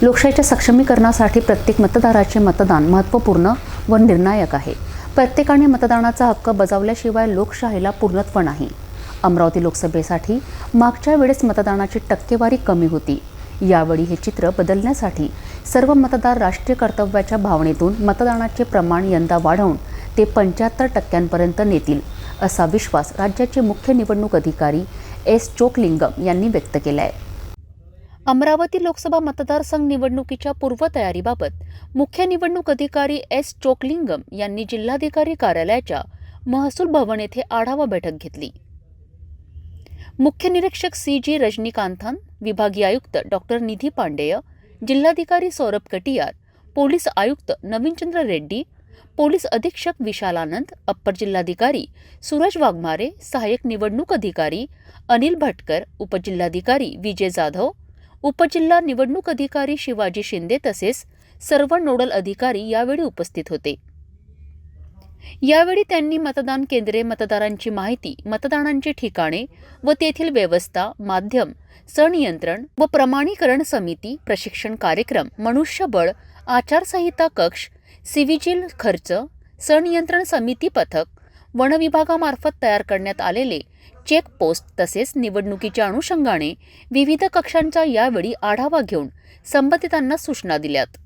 लोकशाहीच्या सक्षमीकरणासाठी प्रत्येक मतदाराचे मतदान महत्त्वपूर्ण व निर्णायक आहे। प्रत्येकाने मतदानाचा हक्क बजावल्याशिवाय लोकशाहीला पूर्णत्व नाही। अमरावती लोकसभेसाठी मागच्या वेळेस मतदानाची टक्केवारी कमी होती। यावेळी हे चित्र बदलण्यासाठी सर्व मतदार राष्ट्रीय कर्तव्याच्या भावनेतून मतदानाचे प्रमाण यंदा वाढवून ते 75% नेतील असा विश्वास राज्याचे मुख्य निवडणूक अधिकारी एस चोकलिंगम यांनी व्यक्त केला आहे। अमरावती लोकसभा मतदारसंघ निवडणुकीच्या पूर्वतयारीबाबत मुख्य निवडणूक अधिकारी एस चोकलिंगम यांनी जिल्हाधिकारी कार्यालयाच्या महसूल भवन येथे आढावा बैठक घेतली। मुख्य निरीक्षक सी.जी. रजनीकांथन, विभागीय आयुक्त डॉक्टर निधी पांडेय, जिल्हाधिकारी सौरभ कटियार, पोलीस आयुक्त नवीनचंद्र रेड्डी, पोलीस अधीक्षक विशाल आनंद, अप्पर जिल्हाधिकारी सूरज वाघमारे, सहाय्यक निवडणूक अधिकारी अनिल भटकर, उपजिल्हाधिकारी विजय जाधव, उपजिल्हा निवडणूक अधिकारी शिवाजी शिंदे तसेच सर्व नोडल अधिकारी यावेळी उपस्थित होते। यावेळी त्यांनी मतदान केंद्रे, मतदारांची माहिती, मतदानांची ठिकाणे व तेथील व्यवस्था, माध्यम, संनियंत्रण व प्रमाणीकरण समिती, प्रशिक्षण कार्यक्रम, मनुष्यबळ, आचारसंहिता कक्ष, सिव्हिजिल खर्च, संनियंत्रण समिती पथक, वन विभागामार्फत तयार करण्यात आलेले चेक पोस्ट तसेच निवडणुकीच्या अनुषंगाने विविध कक्षांचा यावेळी आढावा घेऊन संबंधितांना सूचना दिल्यात।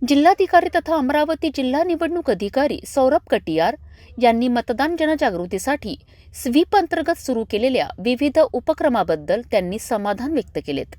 जिल्हाधिकारी तथा अमरावती जिल्हा निवडणूक अधिकारी सौरभ कटियार यांनी मतदान जनजागृतीसाठी स्वीप अंतर्गत सुरू केलेल्या विविध उपक्रमाबद्दल त्यांनी समाधान व्यक्त केलेत।